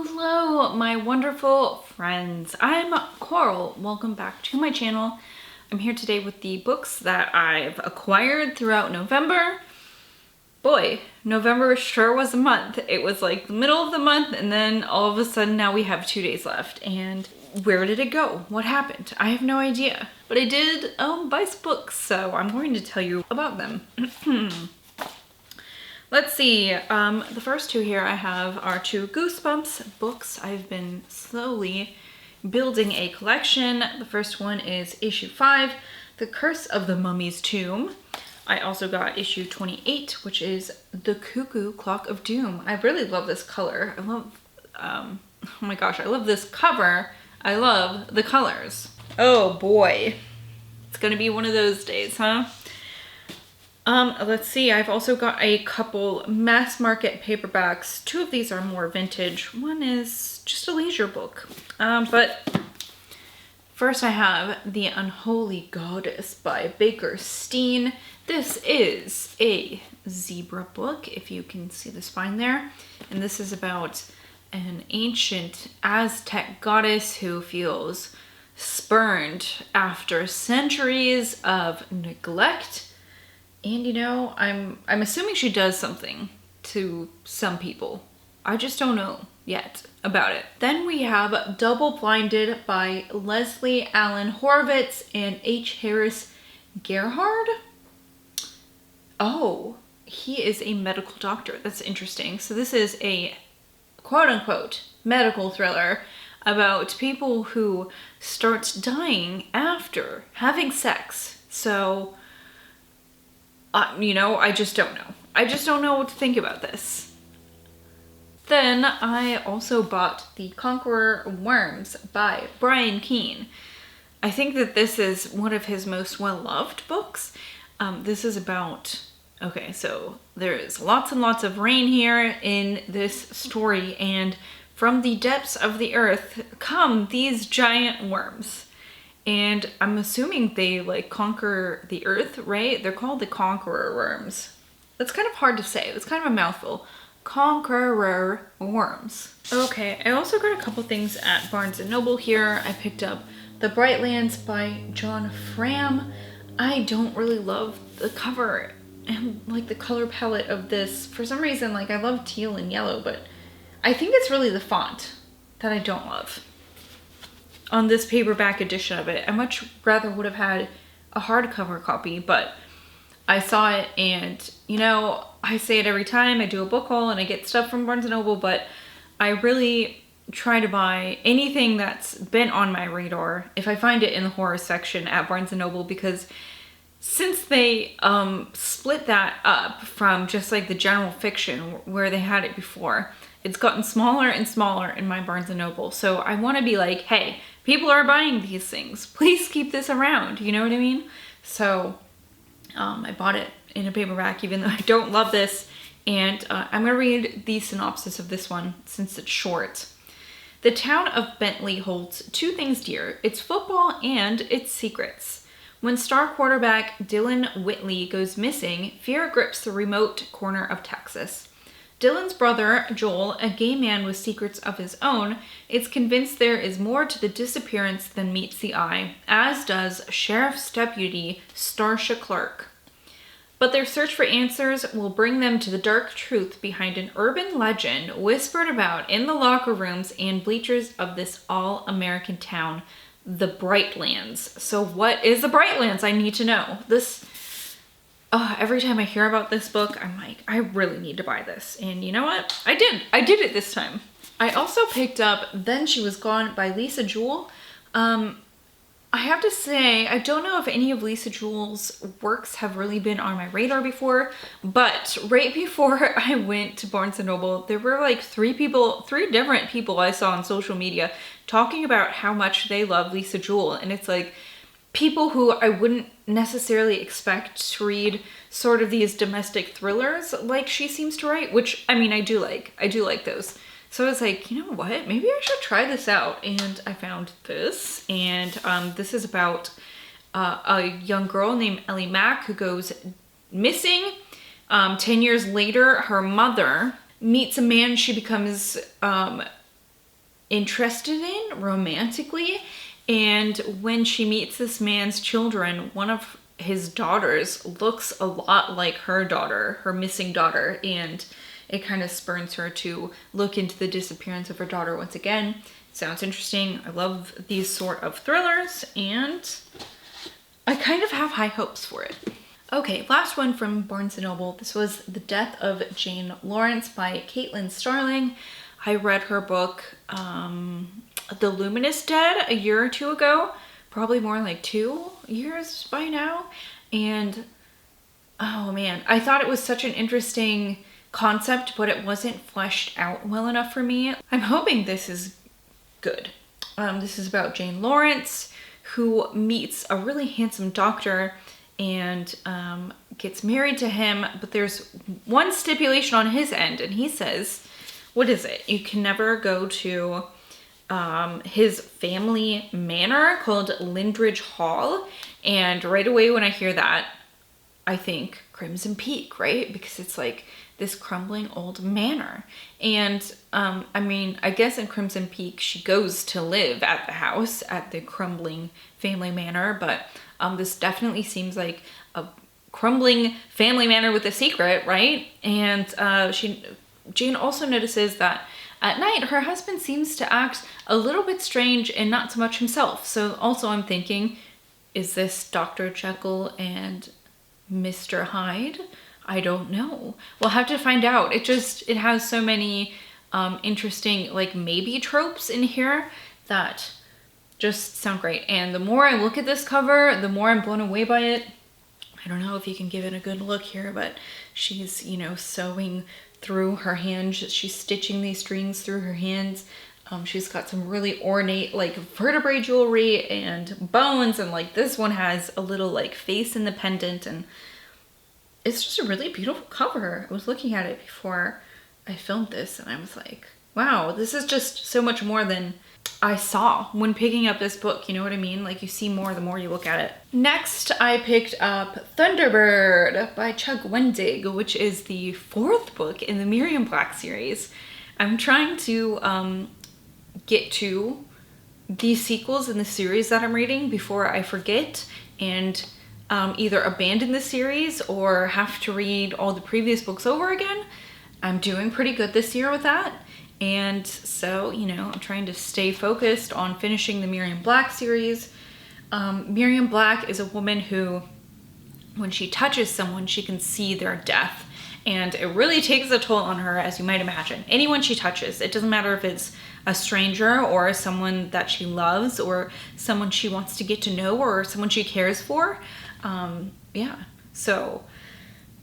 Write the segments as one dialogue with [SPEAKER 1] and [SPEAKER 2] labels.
[SPEAKER 1] Hello, my wonderful friends. I'm Coral. Welcome back to my channel. I'm here today with the books that I've acquired throughout November. Boy, November sure was a month. It was like the middle of the month and then all of a sudden now we have 2 days left. And where did it go? What happened? I have no idea. But I did buy some books, so I'm going to tell you about them. Let's see, the first two here I have are two Goosebumps books. I've been slowly building a collection. The first one is issue 5, The Curse of the Mummy's Tomb. I also got issue 28, which is The Cuckoo Clock of Doom. I really love this color. I love, oh my gosh, I love this cover. I love the colors. Oh boy, it's gonna be one of those days, huh? Let's see, I've also got a couple mass market paperbacks. Two of these are more vintage. One is just a leisure book. But first I have The Unholy Goddess by Baker Steen. This is a zebra book, if you can see the spine there. And this is about an ancient Aztec goddess who feels spurned after centuries of neglect. And you know, I'm assuming she does something to some people. I just don't know yet about it. Then we have Double Blinded by Leslie Allen Horvitz and H. Harris Gerhard. Oh, he is a medical doctor. That's interesting. So this is a quote-unquote medical thriller about people who start dying after having sex. So you know, I just don't know. I just don't know what to think about this. Then I also bought The Conqueror Worms by Brian Keene. I think that this is one of his most well-loved books. This is about, okay, so there is lots and lots of rain here in this story, and from the depths of the earth come these giant worms. And I'm assuming they like conquer the earth, right? They're called the Conqueror Worms. That's kind of hard to say. It's kind of a mouthful. Conqueror Worms. Okay, I also got a couple things at Barnes & Noble here. I picked up The Brightlands by John Fram. I don't really love the cover and like the color palette of this. For some reason, like I love teal and yellow, but I think it's really the font that I don't love. On this paperback edition of it, I much rather would have had a hardcover copy, but I saw it and, you know, I say it every time I do a book haul and I get stuff from Barnes & Noble, but I really try to buy anything that's been on my radar if I find it in the horror section at Barnes & Noble, because since they split that up from just like the general fiction where they had it before, it's gotten smaller and smaller in my Barnes & Noble. So I want to be like, hey, people are buying these things. Please keep this around. You know what I mean? So I bought it in a paperback, even though I don't love this. And I'm going to read the synopsis of this one since it's short. The town of Bentley holds two things dear: its football and its secrets. When star quarterback Dylan Whitley goes missing, fear grips the remote corner of Texas. Dylan's brother, Joel, a gay man with secrets of his own, is convinced there is more to the disappearance than meets the eye, as does Sheriff's Deputy Starsha Clark. But their search for answers will bring them to the dark truth behind an urban legend whispered about in the locker rooms and bleachers of this all-American town, the Brightlands. So what is the Brightlands? I need to know. Every time I hear about this book, I'm like, I really need to buy this. And you know what? I did. I did it this time. I also picked up Then She Was Gone by Lisa Jewell. I have to say, I don't know if any of Lisa Jewell's works have really been on my radar before, but right before I went to Barnes & Noble, there were like three different people I saw on social media talking about how much they love Lisa Jewell. And it's like, people who I wouldn't necessarily expect to read sort of these domestic thrillers like she seems to write, which, I mean, I do like those. So I was like, you know what, maybe I should try this out. And I found this, and this is about a young girl named Ellie Mack who goes missing. 10 years later, her mother meets a man she becomes interested in romantically. And when she meets this man's children, one of his daughters looks a lot like her daughter, her missing daughter, and it kind of spurns her to look into the disappearance of her daughter once again. Sounds interesting. I love these sort of thrillers, and I kind of have high hopes for it. Okay, last one from Barnes & Noble. This was The Death of Jane Lawrence by Caitlin Starling. I read her book, The Luminous Dead, a year or two ago. Probably more like 2 years by now. And, oh man, I thought it was such an interesting concept, but it wasn't fleshed out well enough for me. I'm hoping this is good. This is about Jane Lawrence, who meets a really handsome doctor and gets married to him, but there's one stipulation on his end, and he says, what is it? You can never go to his family manor called Lindridge Hall. And right away when I hear that, I think Crimson Peak, right? Because it's like this crumbling old manor. And I mean, I guess in Crimson Peak, she goes to live at the house at the crumbling family manor, but this definitely seems like a crumbling family manor with a secret, right? And Jane also notices that at night, her husband seems to act a little bit strange and not so much himself. So also I'm thinking, is this Dr. Jekyll and Mr. Hyde? I don't know. We'll have to find out. It has so many interesting like maybe tropes in here that just sound great. And the more I look at this cover, the more I'm blown away by it. I don't know if you can give it a good look here, but she's, sewing through her hands. She's stitching these strings through her hands. She's got some really ornate like vertebrae jewelry and bones, and like this one has a little like face in the pendant, and it's just a really beautiful cover. I was looking at it before I filmed this and I was like, wow, this is just so much more than I saw when picking up this book. You know what I mean? Like you see more the more you look at it. Next, I picked up Thunderbird by Chuck Wendig, which is the 4th book in the Miriam Black series. I'm trying to get to these sequels in the series that I'm reading before I forget and either abandon the series or have to read all the previous books over again. I'm doing pretty good this year with that. And so, I'm trying to stay focused on finishing the Miriam Black series. Miriam Black is a woman who, when she touches someone, she can see their death. And it really takes a toll on her, as you might imagine. Anyone she touches, it doesn't matter if it's a stranger or someone that she loves or someone she wants to get to know or someone she cares for. So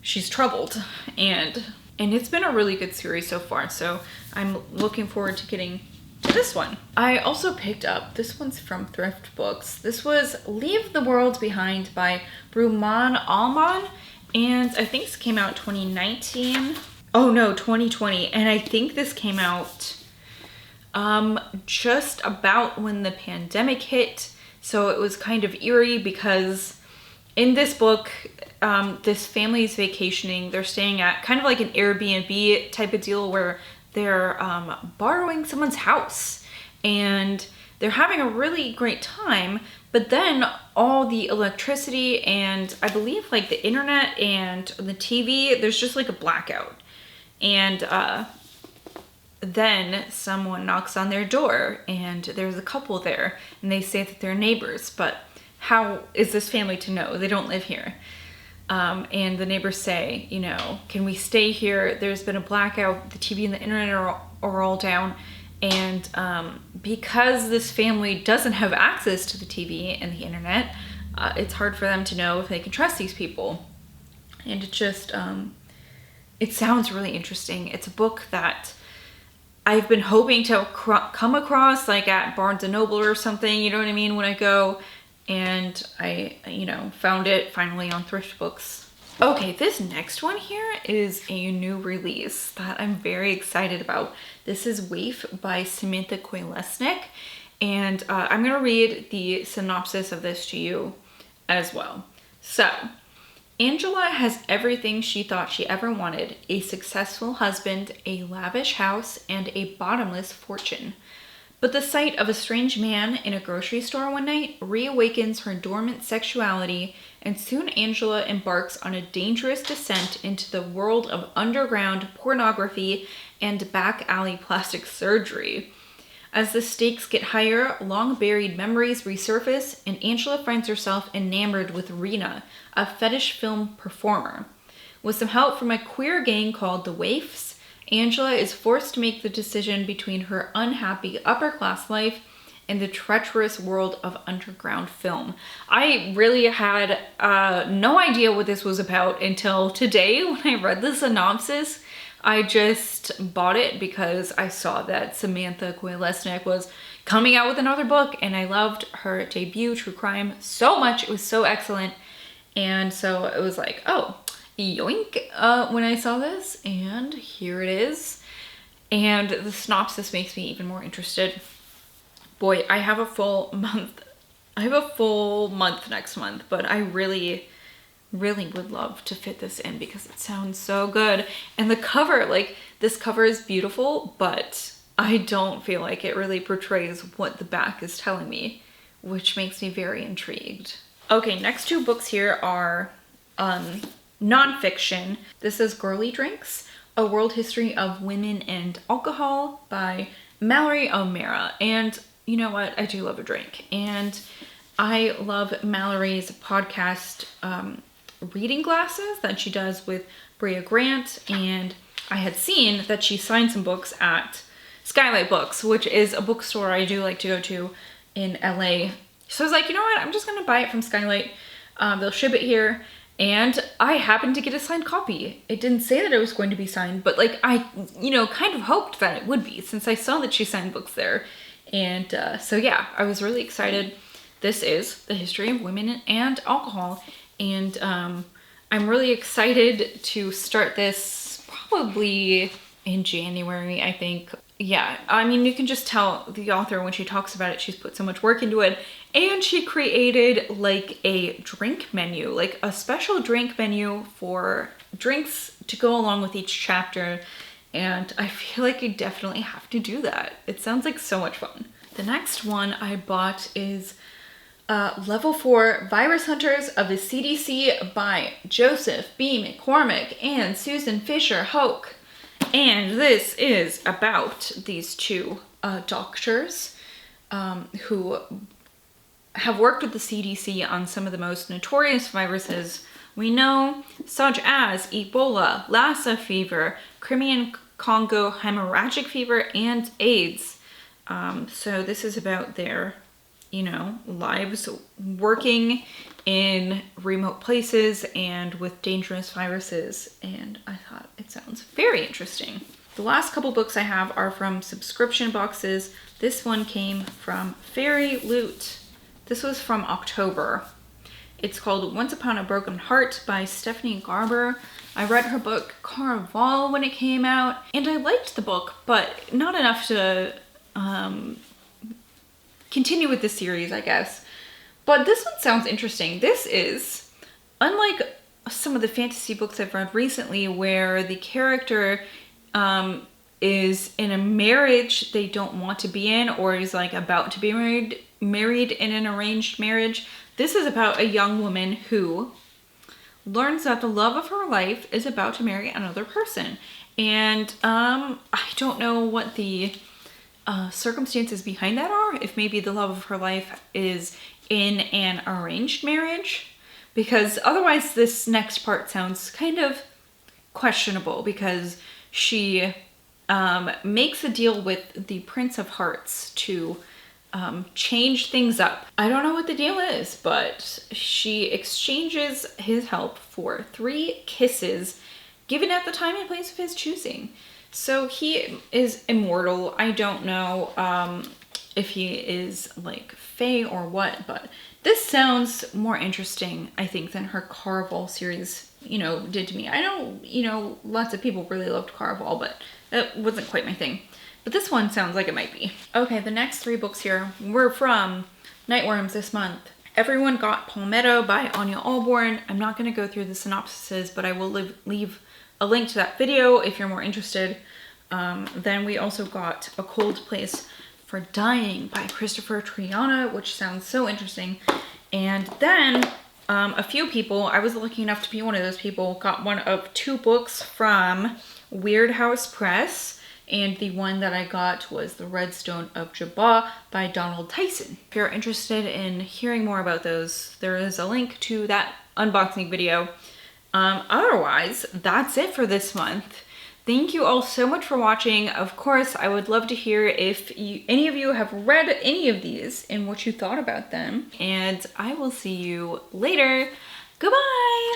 [SPEAKER 1] she's troubled, and it's been a really good series so far. So I'm looking forward to getting to this one. I also picked up, this one's from Thrift Books. This was Leave the World Behind by Rumaan Alman. And I think this came out 2019. Oh no, 2020. And I think this came out just about when the pandemic hit. So it was kind of eerie because in this book, this family is vacationing. They're staying at kind of like an Airbnb type of deal where they're borrowing someone's house and they're having a really great time. But then all the electricity and I believe like the internet and the TV, there's just like a blackout. And then someone knocks on their door and there's a couple there and they say that they're neighbors, but how is this family to know? They don't live here. And the neighbors say, can we stay here? There's been a blackout. The TV and the internet are all down. And because this family doesn't have access to the TV and the internet, it's hard for them to know if they can trust these people. And it just, it sounds really interesting. It's a book that I've been hoping to come across like at Barnes & Noble or something, you know what I mean, when I go. And I, found it finally on Thrift Books. Okay, this next one here is a new release that I'm very excited about. This is Waif by Samantha Koilesnik, and I'm gonna read the synopsis of this to you as well. So, Angela has everything she thought she ever wanted: a successful husband, a lavish house, and a bottomless fortune. But the sight of a strange man in a grocery store one night reawakens her dormant sexuality, and soon Angela embarks on a dangerous descent into the world of underground pornography and back alley plastic surgery. As the stakes get higher, long-buried memories resurface, and Angela finds herself enamored with Rena, a fetish film performer. With some help from a queer gang called the Waifs, Angela is forced to make the decision between her unhappy upper-class life and the treacherous world of underground film. I really had no idea what this was about until today when I read the synopsis. I just bought it because I saw that Samantha Coy-Lesnick was coming out with another book, and I loved her debut, True Crime, so much. It was so excellent. And so it was like, oh, yoink, when I saw this, and here it is. And the synopsis makes me even more interested. Boy, I have a full month. I have a full month next month, but I really would love to fit this in because it sounds so good. And the cover, like, this cover is beautiful, but I don't feel like it really portrays what the back is telling me, which makes me very intrigued. Okay, next two books here are nonfiction. This is Girly Drinks, A World History of Women and Alcohol by Mallory O'Meara. And you know what? I do love a drink. And I love Mallory's podcast, Reading Glasses, that she does with Brea Grant. And I had seen that she signed some books at Skylight Books, which is a bookstore I do like to go to in LA. So I was like, you know what? I'm just going to buy it from Skylight. They'll ship it here. And I happened to get a signed copy. It didn't say that it was going to be signed, but like I, kind of hoped that it would be since I saw that she signed books there. And so yeah, I was really excited. This is The History of Women and Alcohol. And I'm really excited to start this probably in January, I think. Yeah, I mean, you can just tell the author when she talks about it, she's put so much work into it. And she created like a drink menu, like a special drink menu for drinks to go along with each chapter. And I feel like I definitely have to do that. It sounds like so much fun. The next one I bought is Level 4 Virus Hunters of the CDC by Joseph B. McCormick and Susan Fisher Hoke. And this is about these two doctors who have worked with the CDC on some of the most notorious viruses we know, such as Ebola, Lassa fever, Crimean Congo hemorrhagic fever, and AIDS. So this is about their, lives working in remote places and with dangerous viruses. And I thought it sounds very interesting. The last couple books I have are from subscription boxes. This one came from Fairy Loot. This was from October. It's called Once Upon a Broken Heart by Stephanie Garber. I read her book Caraval when it came out, and I liked the book, but not enough to continue with the series, I guess. But this one sounds interesting. This is, unlike some of the fantasy books I've read recently where the character is in a marriage they don't want to be in, or is like about to be married in an arranged marriage. This is about a young woman who learns that the love of her life is about to marry another person. And I don't know what the circumstances behind that are. If maybe the love of her life is in an arranged marriage, because otherwise this next part sounds kind of questionable, because she makes a deal with the Prince of Hearts to change things up. I don't know what the deal is, but she exchanges his help for 3 kisses given at the time and place of his choosing. So he is immortal. I don't know if he is like fae or what, but this sounds more interesting, I think, than her Caraval series, did to me. I know, lots of people really loved Caraval, but that wasn't quite my thing. But this one sounds like it might be. Okay, the next 3 books here were from Nightworms this month. Everyone Got Palmetto by Anya Alborn. I'm not going to go through the synopsises, but I will leave a link to that video if you're more interested. Then we also got A Cold Place for Dying by Christopher Triana, which sounds so interesting. And then a few people, I was lucky enough to be one of those people, got one of 2 books from Weird House Press. And the one that I got was The Redstone of Jabba by Donald Tyson. If you're interested in hearing more about those, there is a link to that unboxing video. Otherwise, that's it for this month. Thank you all so much for watching. Of course, I would love to hear if any of you have read any of these and what you thought about them. And I will see you later. Goodbye!